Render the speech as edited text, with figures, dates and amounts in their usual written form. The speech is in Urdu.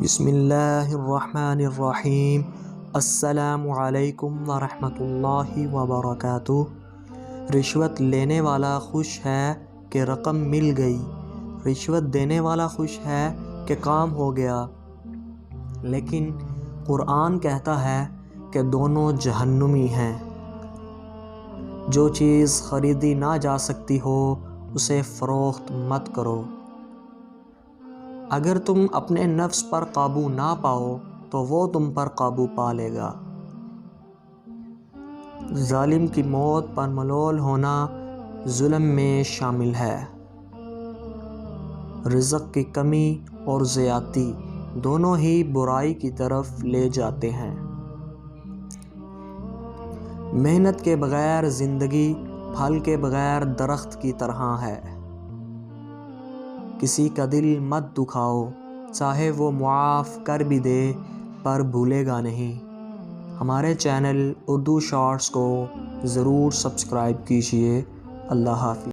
بسم اللہ الرحمن الرحیم۔ السلام علیکم ورحمۃ اللہ وبرکاتہ۔ رشوت لینے والا خوش ہے کہ رقم مل گئی، رشوت دینے والا خوش ہے کہ کام ہو گیا، لیکن قرآن کہتا ہے کہ دونوں جہنمی ہیں۔ جو چیز خریدی نہ جا سکتی ہو اسے فروخت مت کرو۔ اگر تم اپنے نفس پر قابو نہ پاؤ تو وہ تم پر قابو پا لے گا۔ ظالم کی موت پر ملول ہونا ظلم میں شامل ہے۔ رزق کی کمی اور زیادتی دونوں ہی برائی کی طرف لے جاتے ہیں۔ محنت کے بغیر زندگی پھل کے بغیر درخت کی طرح ہے۔ کسی کا دل مت دکھاؤ، چاہے وہ معاف کر بھی دے پر بھولے گا نہیں۔ ہمارے چینل اردو شارٹس کو ضرور سبسکرائب کیجیے۔ اللہ حافظ۔